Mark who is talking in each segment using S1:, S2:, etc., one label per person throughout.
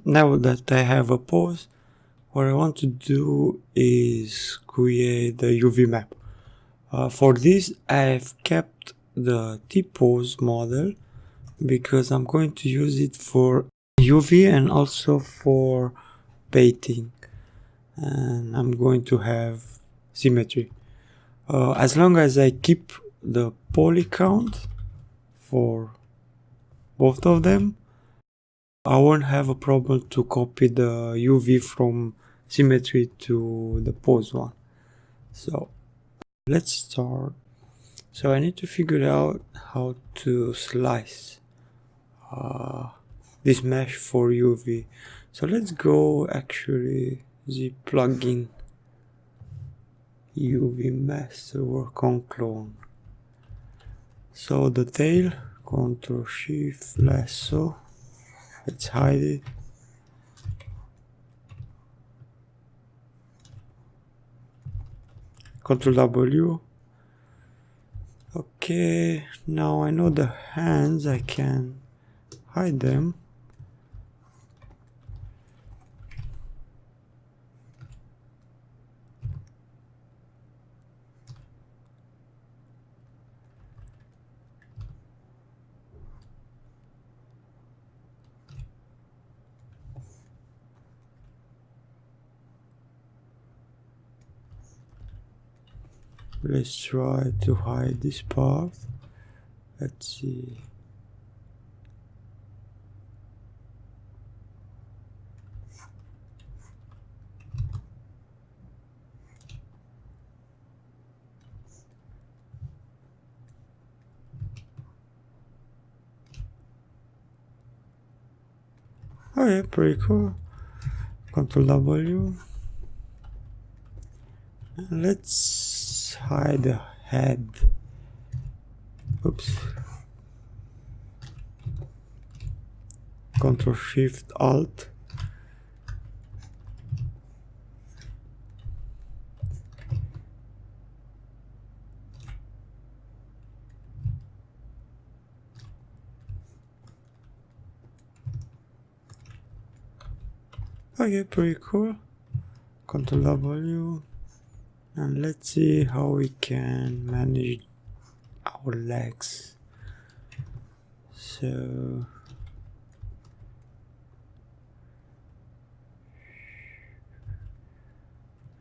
S1: now that I have a pose, what I want to do is create a UV map. For this, I've kept the T-pose model because I'm going to use it for UV and also for painting, and I'm going to have symmetry. As long as I keep the poly count for both of them, I won't have a problem to copy the UV from symmetry to the pose one. So let's start. So I need to figure out how to slice this mesh for UV. So let's go actually the plugin UV master, work on clone. So the tail, Ctrl Shift lasso, let's hide it. Ctrl W. Okay, now I know the hands, I can hide them. Let's try to hide this part. Let's see. Oh yeah, pretty cool. Ctrl W. And let's hide the head. Oops. Ctrl Shift Alt. Okay, pretty cool. Ctrl W. And let's see how we can manage our legs. So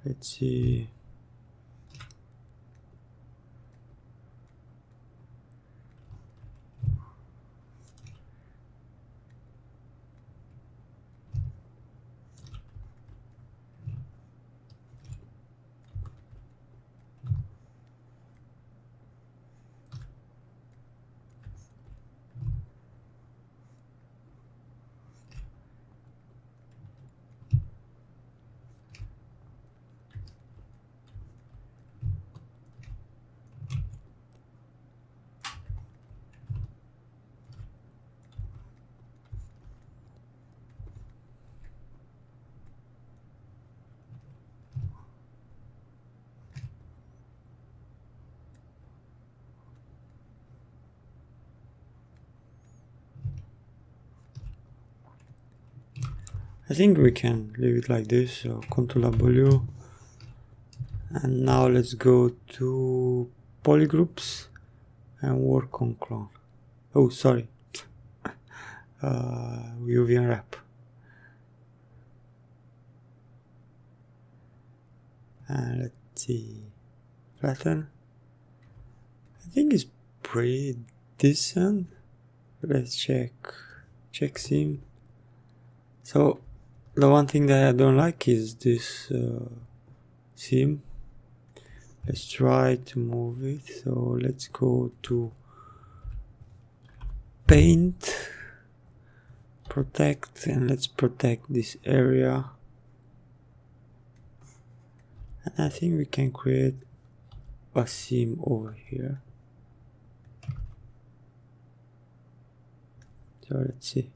S1: let's see. I think we can leave it like this. So Ctrl W. And now let's go to polygroups and work on clone. Oh, sorry. UV unwrap. And let's see. Flatten. I think it's pretty decent. Let's check seam. So the one thing that I don't like is this seam. Let's try to move it. So let's go to paint, protect, and let's protect this area. And I think we can create a seam over here. So let's see.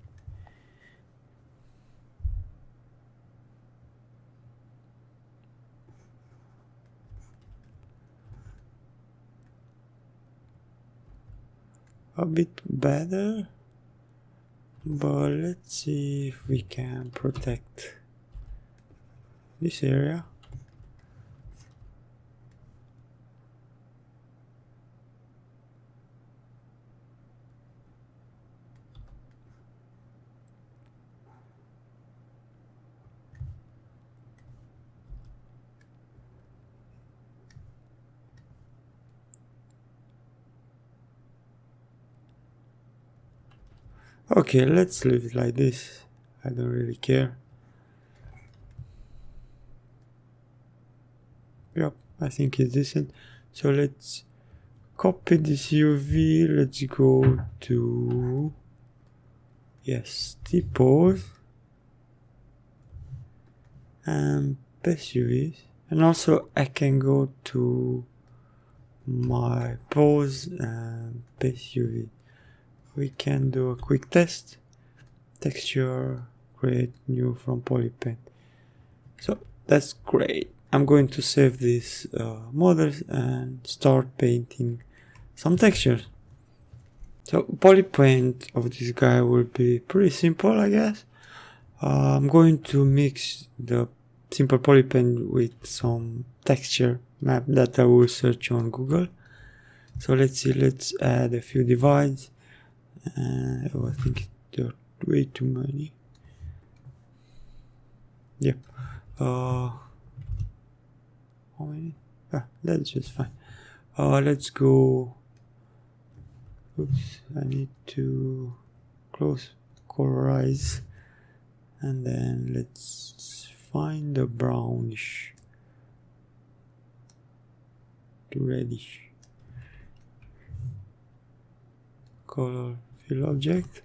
S1: A bit better. but let's see if we can protect this area. Okay, let's leave it like this. I don't really care. Yep, I think it's decent. So let's copy this UV. Let's go to, yes, T-pose and paste UVs. And also I can go to my pose and paste UV. We can do a quick test. Texture, create new from polypen. So that's great. I'm going to save these models and start painting some textures. So polypaint of this guy will be pretty simple, I guess. I'm going to mix the simple polypaint with some texture map that I will search on Google. So let's see, let's add a few divides. I think they're way too many. Yep. How many? That's just fine. Let's go. Oops, I need to close colorize, and then let's find the brownish to reddish color fill object.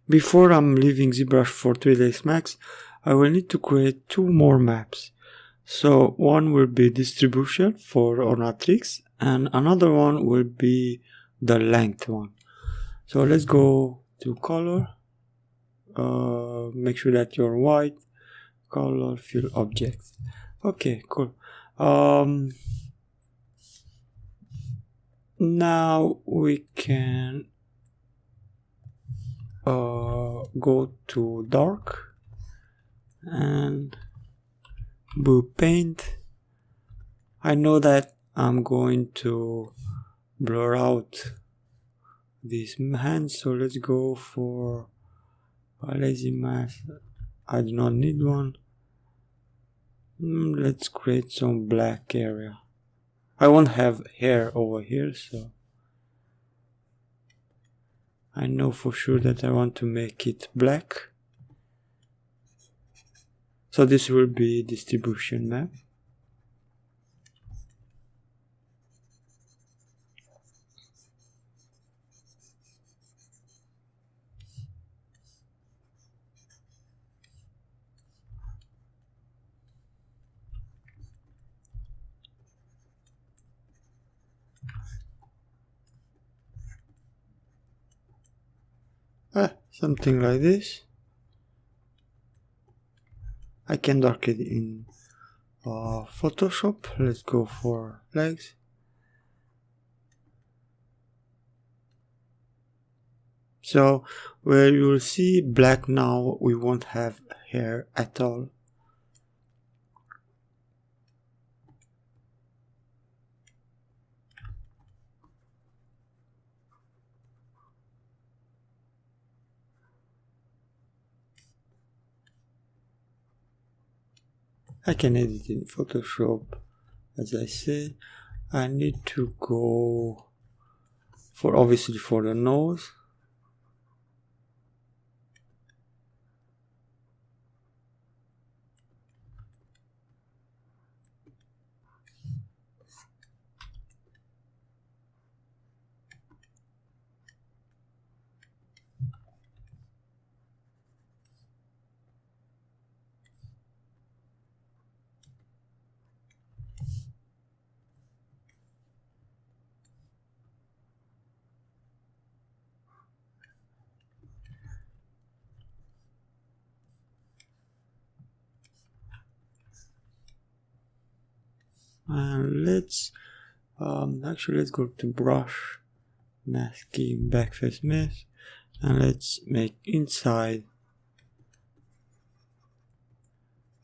S1: Before I'm leaving ZBrush for 3ds Max, I will need to create 2 more maps. So one will be distribution for Ornatrix and another one will be the length one. So let's go to color, make sure that you're white, color, fill objects. Okay, cool. Now we can go to dark and blue paint. I know that I'm going to blur out these hands, so let's go for a lazy mask. I do not need one. Let's create some black area. I won't have hair over here, so I know for sure that I want to make it black. So this will be distribution map. Something like this. I can darken it in Photoshop. Let's go for legs. So where you will see black now, we won't have hair at all. I can edit in Photoshop. As I said, I need to go for obviously for the nose. And let's go to brush, masking, backface mesh, and let's make inside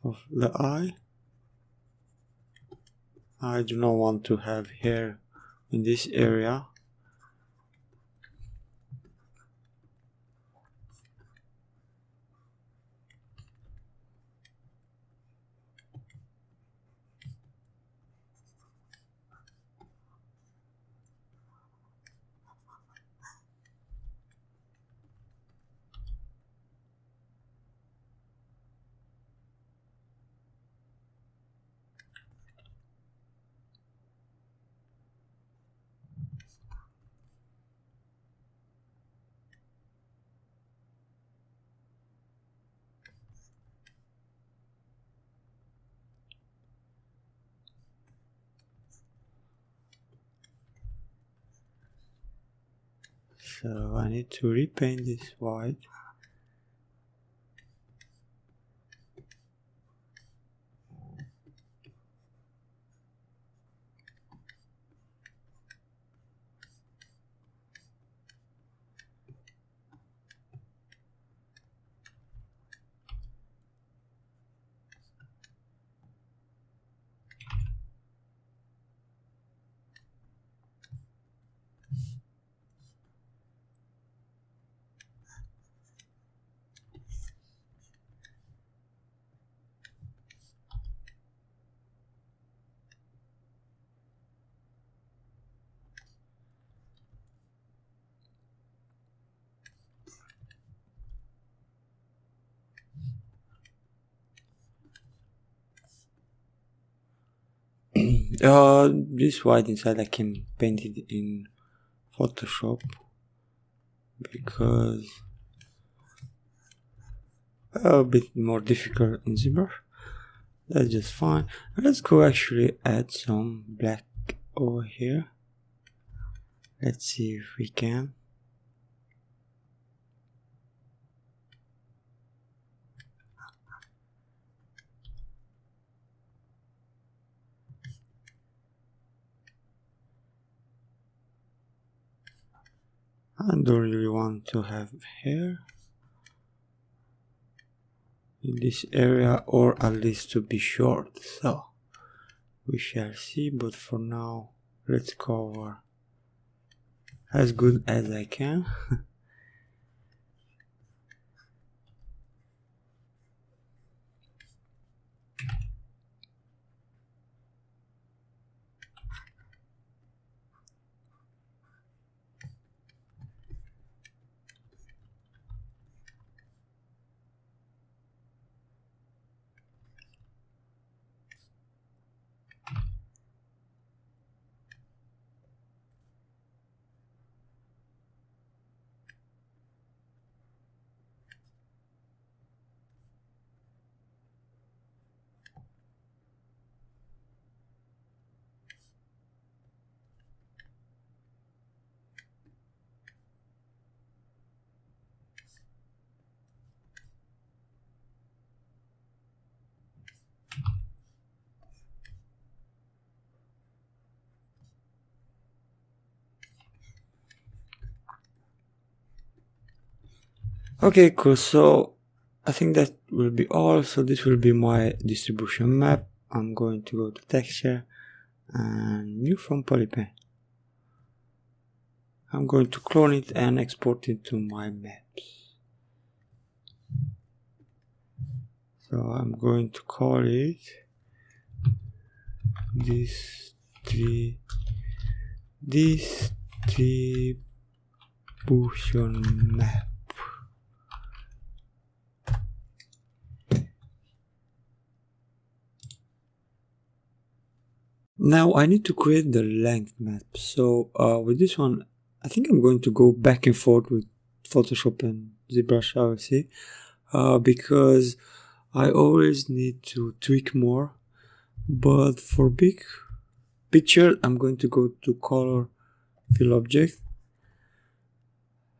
S1: of the eye. I do not want to have hair in this area. So I need to repaint this white. This white inside I can paint it in Photoshop because a bit more difficult in Zbrush. That's just fine. Let's go actually add some black over here. Let's see if we can. I don't really want to have hair in this area, or at least to be short, so we shall see, but for now let's cover as good as I can. Okay, cool. So I think that will be all. So this will be my distribution map. I'm going to go to texture and new from polypen. I'm going to clone it and export it to my maps. So I'm going to call it distribution map. Now I need to create the length map. So with this one, I think I'm going to go back and forth with Photoshop and ZBrush, I will see, because I always need to tweak more. But for big picture, I'm going to go to color fill object,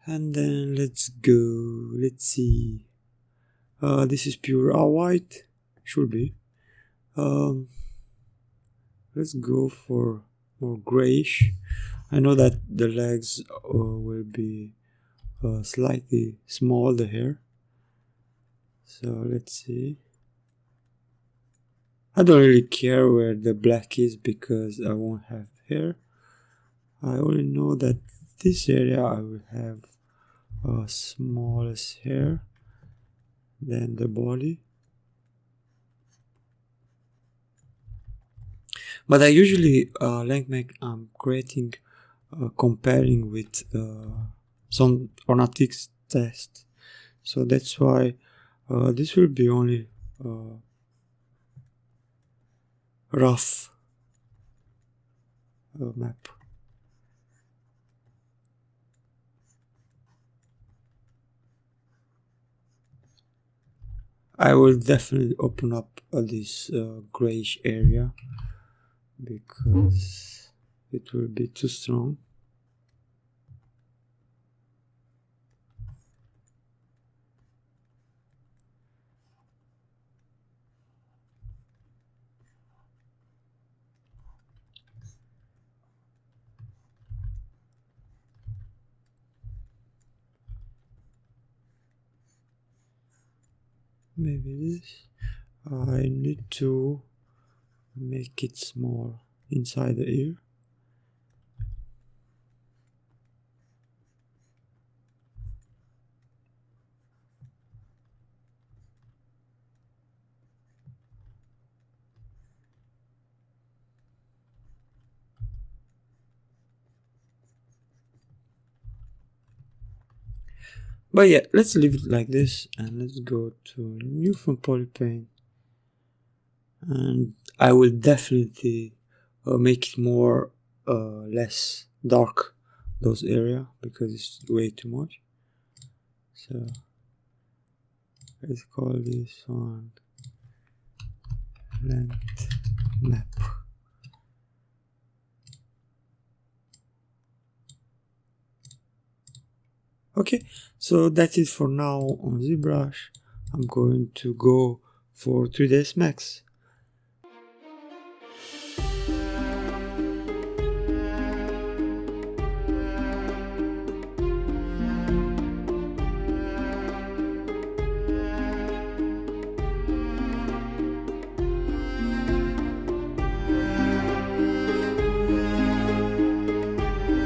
S1: and then let's go. Let's see. This is pure white, should be. Let's go for more grayish. I know that the legs will be slightly small, the hair. So let's see. I don't really care where the black is because I won't have hair. I only know that this area I will have smallest hair than the body. But I usually length make I'm creating comparing with some Ornatrix test, so that's why this will be only rough map. I will definitely open up this grayish area because it will be too strong. Maybe this. I need to make it small inside the ear. But yeah, let's leave it like this and let's go to new from polypen, and I will definitely make it more less dark, those area, because it's way too much. So Let's call this one length map. Okay, so that's it for now on ZBrush. I'm going to go for 3ds Max.